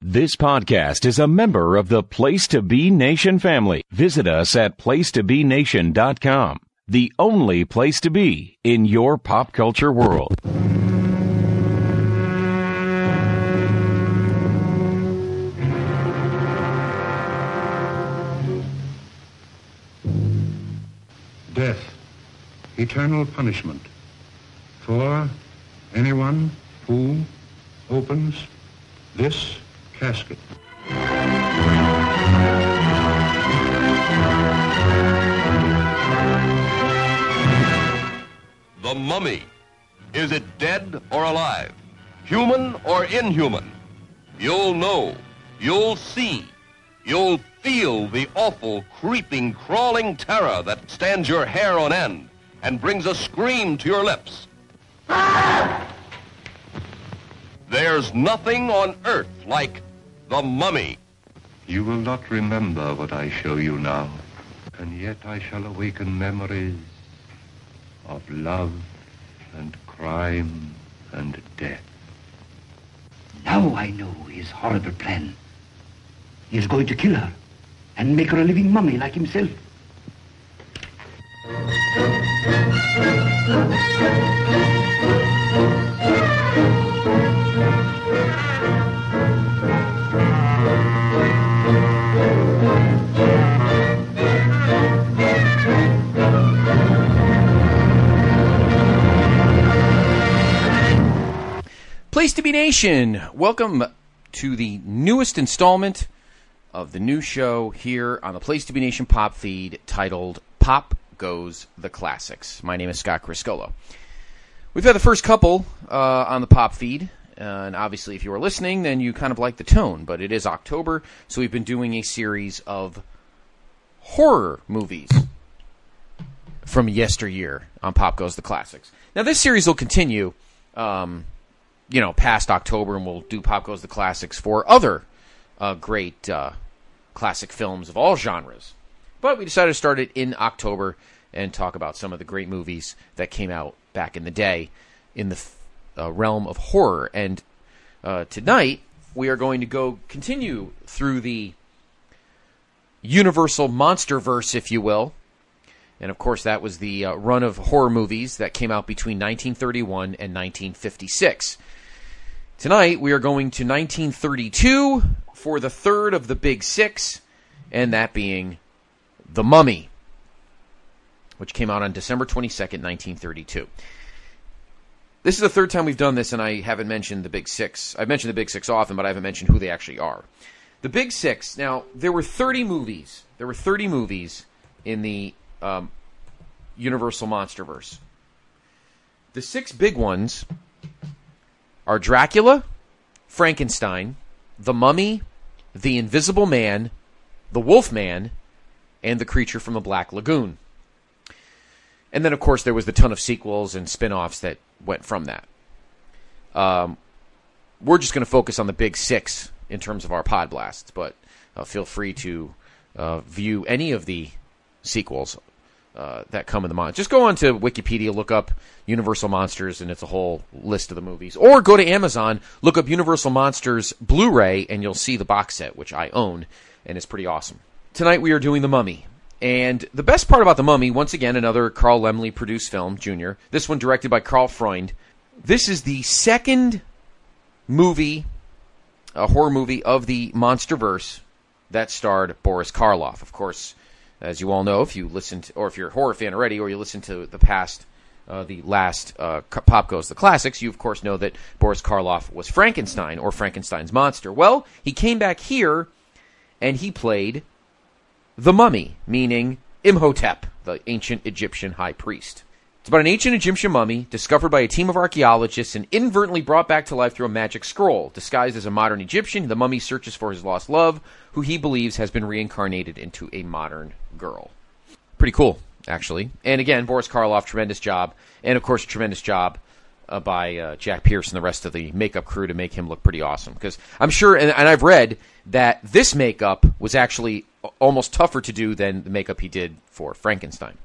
This podcast is a member of the Place to Be Nation family. Visit us at placetobenation.com, the only place to be in your pop culture world. Death, eternal punishment for anyone who opens this casket. The mummy. Is it dead or alive? Human or inhuman? You'll know. You'll see. You'll feel the awful, creeping, crawling terror that stands your hair on end and brings a scream to your lips. There's nothing on earth like the mummy. You will not remember what I show you now, and yet I shall awaken memories of love and crime and death. Now I know his horrible plan. He is going to kill her and make her a living mummy like himself. Place to Be Nation, welcome to the newest installment of the new show here on the Place to Be Nation pop feed titled Pop Goes the Classics. My name is Scott Criscuolo. We've had the first couple on the pop feed, and obviously if you were listening, then you kind of like the tone, but it is October, so we've been doing a series of horror movies from yesteryear on Pop Goes the Classics. Now this series will continue past October, and we'll do Pop Goes the Classics for other great classic films of all genres. But we decided to start it in October and talk about some of the great movies that came out back in the day in the realm of horror. And tonight, we are going to continue through the Universal Monsterverse, if you will. And of course, that was the run of horror movies that came out between 1931 and 1956. Tonight, we are going to 1932 for the third of the Big Six, and that being The Mummy, which came out on December 22nd, 1932. This is the third time we've done this, and I haven't mentioned the Big Six. I've mentioned the Big Six often, but I haven't mentioned who they actually are. The Big Six, now, there were 30 movies. There were 30 movies in the Universal Monsterverse. The six big ones are Dracula, Frankenstein, The Mummy, The Invisible Man, The Wolfman, and The Creature from the Black Lagoon. And then, of course, there was the ton of sequels and spin-offs that went from that. We're just going to focus on the big six in terms of our pod blasts, but feel free to view any of the sequels that come in the month. Just go on to Wikipedia, look up Universal Monsters, and it's a whole list of the movies. Or go to Amazon, look up Universal Monsters Blu-ray, and you'll see the box set, which I own, and it's pretty awesome. Tonight we are doing The Mummy. And the best part about The Mummy, once again, another Carl Laemmle produced film, Jr., this one directed by Karl Freund. This is the second movie, a horror movie of the Monsterverse that starred Boris Karloff. Of course, as you all know, if you listened, or if you're a horror fan already, or you listened to the last Pop Goes the Classics, you of course know that Boris Karloff was Frankenstein, or Frankenstein's monster. Well, he came back here, and he played the Mummy, meaning Imhotep, the ancient Egyptian high priest. It's about an ancient Egyptian mummy discovered by a team of archaeologists and inadvertently brought back to life through a magic scroll. Disguised as a modern Egyptian, the mummy searches for his lost love, who he believes has been reincarnated into a modern girl. Pretty cool, actually. And again, Boris Karloff, tremendous job. And of course, tremendous job by Jack Pierce and the rest of the makeup crew to make him look pretty awesome. Because I'm sure, and I've read, that this makeup was actually almost tougher to do than the makeup he did for Frankenstein.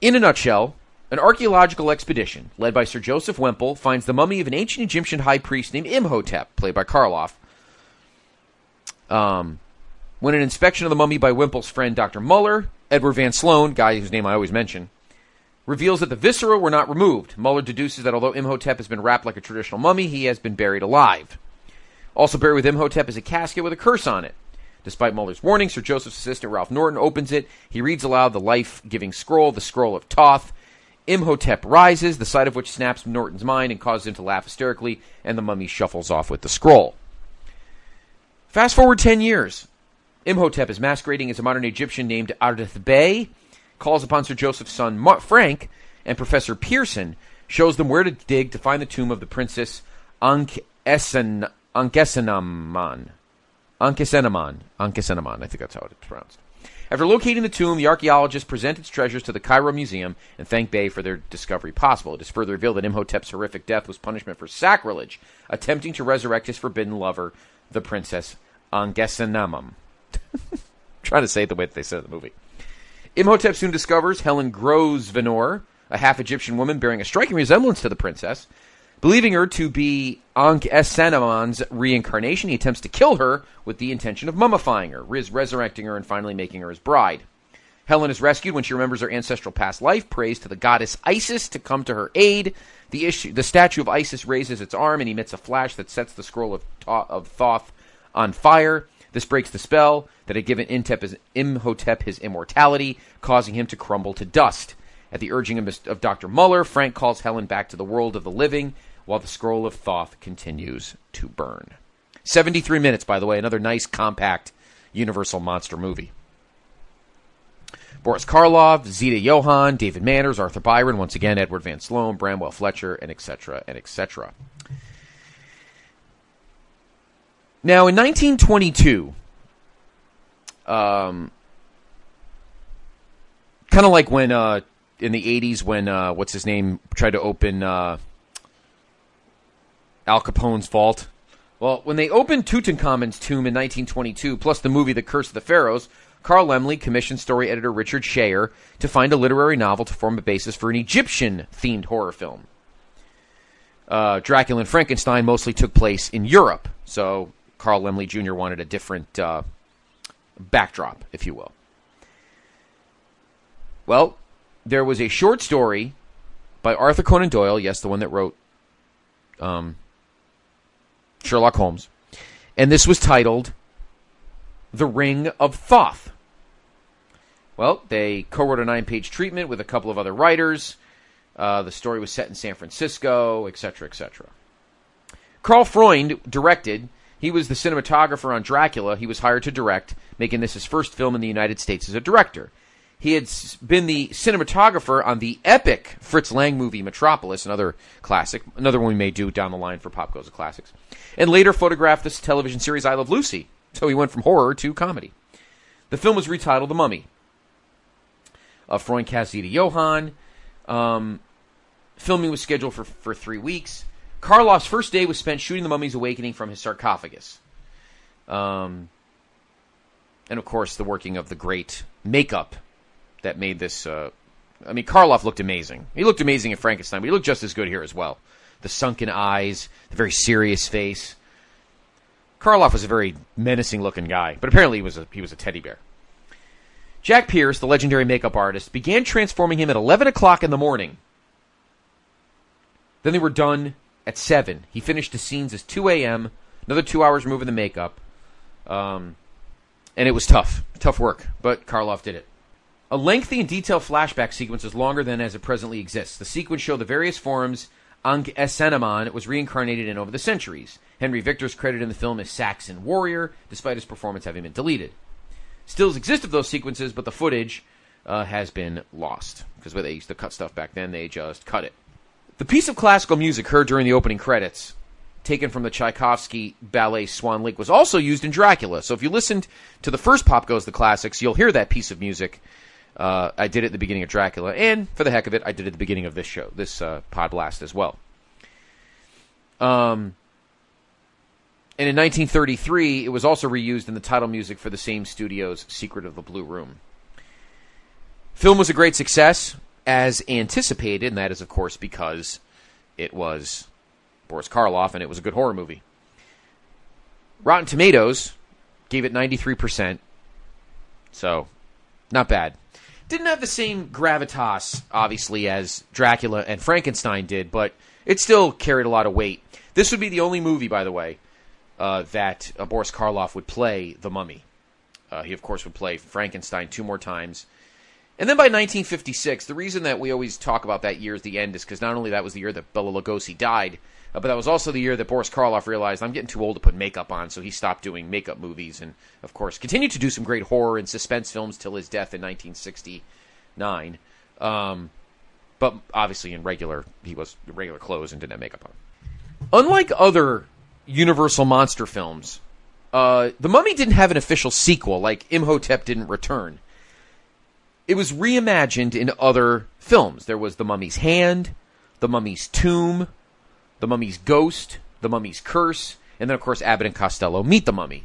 In a nutshell, An archaeological expedition led by Sir Joseph Wemple finds the mummy of an ancient Egyptian high priest named Imhotep, played by Karloff. When an inspection of the mummy by Wemple's friend Dr. Muller, Edward Van Sloan, guy whose name I always mention, reveals that the viscera were not removed. Muller deduces that although Imhotep has been wrapped like a traditional mummy, he has been buried alive. Also buried with Imhotep is a casket with a curse on it. Despite Muller's warning, Sir Joseph's assistant Ralph Norton opens it. He reads aloud the life-giving scroll, the Scroll of Thoth. Imhotep rises, the sight of which snaps Norton's mind and causes him to laugh hysterically, and the mummy shuffles off with the scroll. Fast forward 10 years. Imhotep is masquerading as a modern Egyptian named Ardith Bey, calls upon Sir Joseph's son Frank, and Professor Pearson shows them where to dig to find the tomb of the princess Ankesenaman. I think that's how it's pronounced. After locating the tomb, the archaeologists present its treasures to the Cairo Museum and thank Bey for their discovery possible. It is further revealed that Imhotep's horrific death was punishment for sacrilege, attempting to resurrect his forbidden lover, the princess Ankesenamam. Trying to say it the way that they said it in the movie. Imhotep soon discovers Helen Grosvenor, a half-Egyptian woman bearing a striking resemblance to the princess. Believing her to be Ankh-Esenamon's reincarnation, he attempts to kill her with the intention of mummifying her, resurrecting her, and finally making her his bride. Helen is rescued when she remembers her ancestral past life, prays to the goddess Isis to come to her aid. The statue of Isis raises its arm and emits a flash that sets the scroll of Thoth on fire. This breaks the spell that had given Imhotep his immortality, causing him to crumble to dust. At the urging of Dr. Muller, Frank calls Helen back to the world of the living, while the scroll of Thoth continues to burn. 73 minutes, by the way, another nice, compact, Universal monster movie. Boris Karloff, Zita Johann, David Manners, Arthur Byron, once again, Edward Van Sloan, Bramwell Fletcher, and etc., and etc. Now, in 1922, kind of like when, in the 80s, when, what's his name, tried to open Al Capone's vault. Well, when they opened Tutankhamun's tomb in 1922, plus the movie The Curse of the Pharaohs, Carl Laemmle commissioned story editor Richard Shayer to find a literary novel to form a basis for an Egyptian-themed horror film. Dracula and Frankenstein mostly took place in Europe, so Carl Laemmle Jr. wanted a different backdrop, if you will. Well, there was a short story by Arthur Conan Doyle, yes, the one that wrote Sherlock Holmes, and this was titled The Ring of Thoth. Well, they co-wrote a 9-page treatment with a couple of other writers. The story was set in San Francisco, etc., etc. Karl Freund directed. He was the cinematographer on Dracula. He was hired to direct, making this his first film in the United States as a director. He had been the cinematographer on the epic Fritz Lang movie Metropolis, another classic, another one we may do down the line for Pop Goes the Classics, and later photographed this television series I Love Lucy. So he went from horror to comedy. The film was retitled The Mummy. Freund cast Zita Johann. Filming was scheduled for 3 weeks. Karloff's first day was spent shooting the mummy's awakening from his sarcophagus. And, of course, the working of the great makeup that made this... Karloff looked amazing. He looked amazing in Frankenstein, but he looked just as good here as well. The sunken eyes, the very serious face. Karloff was a very menacing-looking guy, but apparently he was a teddy bear. Jack Pierce, the legendary makeup artist, began transforming him at 11 o'clock in the morning. Then they were done at 7. He finished the scenes as 2 a.m., another 2 hours removing the makeup. And it was tough work, but Karloff did it. A lengthy and detailed flashback sequence is longer than as it presently exists. The sequence showed the various forms Ankh-Esenaman was reincarnated in over the centuries. Henry Victor's credit in the film is Saxon Warrior, despite his performance having been deleted. Stills exist of those sequences, but the footage has been lost. Because when they used to cut stuff back then, they just cut it. The piece of classical music heard during the opening credits, taken from the Tchaikovsky ballet Swan Lake, was also used in Dracula. So if you listened to the first Pop Goes the Classics, you'll hear that piece of music. I did it at the beginning of Dracula, and for the heck of it, I did it at the beginning of this show, this Pod Blast as well. And in 1933, it was also reused in the title music for the same studio's Secret of the Blue Room. Film was a great success. as anticipated, and that is, of course, because it was Boris Karloff and it was a good horror movie. Rotten Tomatoes gave it 93%, so not bad. Didn't have the same gravitas, obviously, as Dracula and Frankenstein did, but it still carried a lot of weight. This would be the only movie, by the way, that Boris Karloff would play the Mummy. He, of course, would play Frankenstein 2 more times. And then by 1956, the reason that we always talk about that year as the end is because not only that was the year that Bela Lugosi died, but that was also the year that Boris Karloff realized, I'm getting too old to put makeup on, so he stopped doing makeup movies and, of course, continued to do some great horror and suspense films till his death in 1969. But obviously he was in regular clothes and didn't have makeup on. Unlike other Universal monster films, The Mummy didn't have an official sequel, like Imhotep didn't return. It was reimagined in other films. There was The Mummy's Hand, The Mummy's Tomb, The Mummy's Ghost, The Mummy's Curse, and then, of course, Abbott and Costello Meet the Mummy.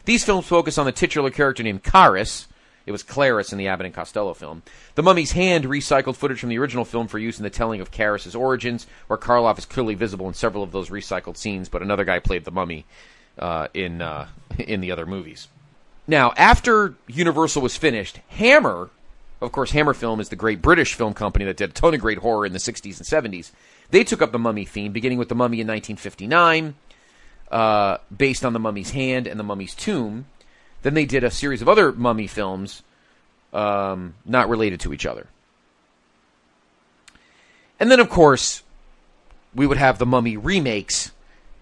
These films focus on the titular character named Caris. It was Clarice in the Abbott and Costello film. The Mummy's Hand recycled footage from the original film for use in the telling of Caris's origins, where Karloff is clearly visible in several of those recycled scenes, but another guy played the Mummy in the other movies. Now, after Universal was finished, Hammer, of course, Hammer Film is the great British film company that did a ton of great horror in the 60s and 70s. They took up the Mummy theme, beginning with The Mummy in 1959, based on The Mummy's Hand and The Mummy's Tomb. Then they did a series of other Mummy films not related to each other. And then, of course, we would have the Mummy remakes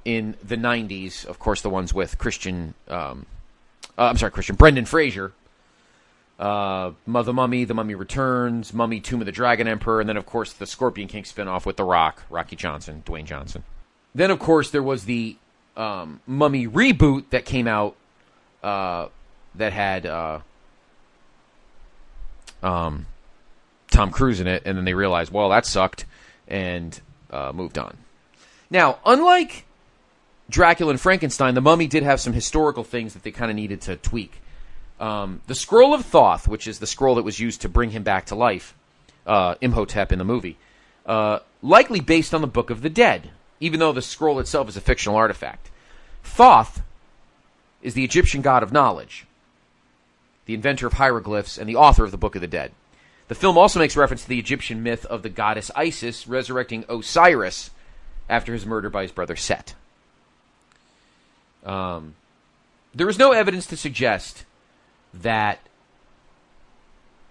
in the 90s. Of course, the ones with Brendan Fraser. The Mummy, The Mummy Returns, Mummy, Tomb of the Dragon Emperor, and then, of course, the Scorpion King spinoff with The Rock, Dwayne Johnson. Then, of course, there was the Mummy reboot that came out that had Tom Cruise in it, and then they realized, well, that sucked, and moved on. Now, unlike Dracula and Frankenstein, the Mummy did have some historical things that they kind of needed to tweak. The Scroll of Thoth, which is the scroll that was used to bring him back to life, Imhotep in the movie, likely based on the Book of the Dead, even though the scroll itself is a fictional artifact. Thoth is the Egyptian god of knowledge, the inventor of hieroglyphs, and the author of the Book of the Dead. The film also makes reference to the Egyptian myth of the goddess Isis resurrecting Osiris after his murder by his brother Set. There is no evidence to suggest that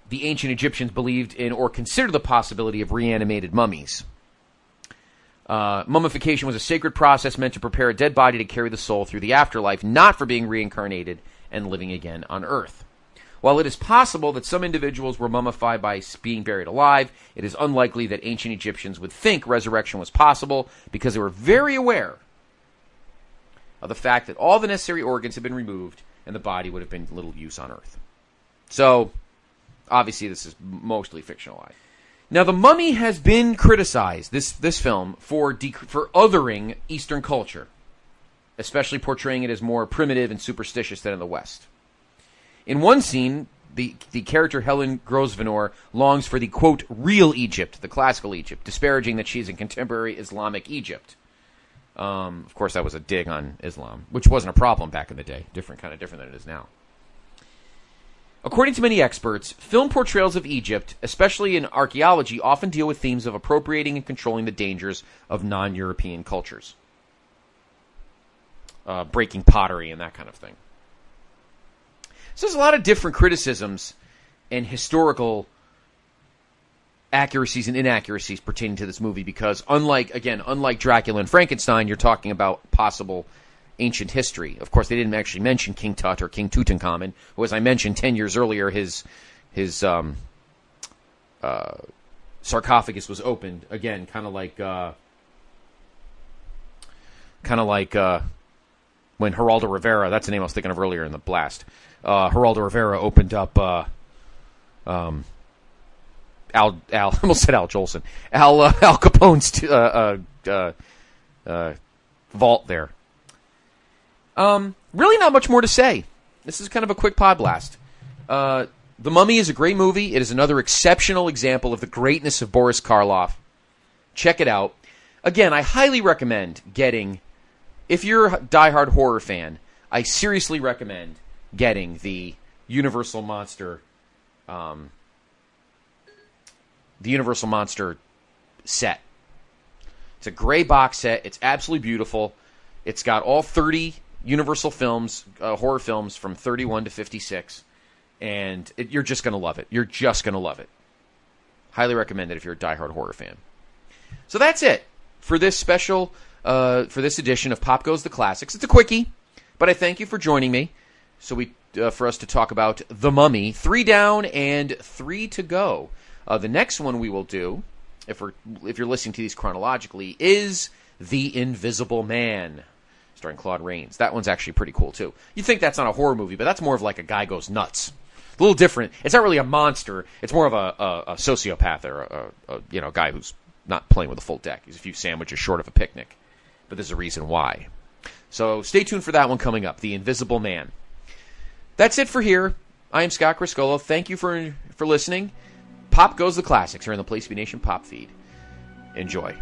the ancient Egyptians believed in or considered the possibility of reanimated mummies. Mummification was a sacred process meant to prepare a dead body to carry the soul through the afterlife, not for being reincarnated and living again on Earth. While it is possible that some individuals were mummified by being buried alive, it is unlikely that ancient Egyptians would think resurrection was possible because they were very aware of the fact that all the necessary organs had been removed and the body would have been little use on Earth. So, obviously, this is mostly fictionalized. Now, The Mummy has been criticized, this film, for othering Eastern culture, especially portraying it as more primitive and superstitious than in the West. In one scene, the character Helen Grosvenor longs for the, quote, real Egypt, the classical Egypt, disparaging that she is in contemporary Islamic Egypt. Of course, that was a dig on Islam, which wasn't a problem back in the day. Different than it is now. According to many experts, film portrayals of Egypt, especially in archaeology, often deal with themes of appropriating and controlling the dangers of non-European cultures. Breaking pottery and that kind of thing. So there's a lot of different criticisms and historical accuracies and inaccuracies pertaining to this movie because unlike Dracula and Frankenstein, you're talking about possible ancient history. Of course, they didn't actually mention King Tut or King Tutankhamun, who, as I mentioned 10 years earlier, his sarcophagus was opened again, kind of like when Geraldo Rivera, that's the name I was thinking of earlier in the blast. Geraldo Rivera opened up I almost said Al Jolson. Al Capone's vault there. Really not much more to say. This is kind of a quick pod blast. The Mummy is a great movie. It is another exceptional example of the greatness of Boris Karloff. Check it out. Again, I highly recommend getting, if you're a diehard horror fan, I seriously recommend getting the Universal Monster set. It's a gray box set. It's absolutely beautiful. It's got all 30 Universal films, horror films from 31 to 56, and you're just going to love it. You're just going to love it. Highly recommend it if you're a diehard horror fan. So that's it for this special, for this edition of Pop Goes the Classics. It's a quickie, but I thank you for joining me. So for us to talk about The Mummy, 3 down and 3 to go. The next one we will do, if you're listening to these chronologically, is The Invisible Man, starring Claude Rains. That one's actually pretty cool too. You think that's not a horror movie, but that's more of like a guy goes nuts. A little different. It's not really a monster. It's more of a sociopath or a guy who's not playing with a full deck. He's a few sandwiches short of a picnic. But there's a reason why. So stay tuned for that one coming up, The Invisible Man. That's it for here. I am Scott Criscuolo. Thank you for listening. Pop Goes the Classics here in the Place to Be Nation Pop feed. Enjoy.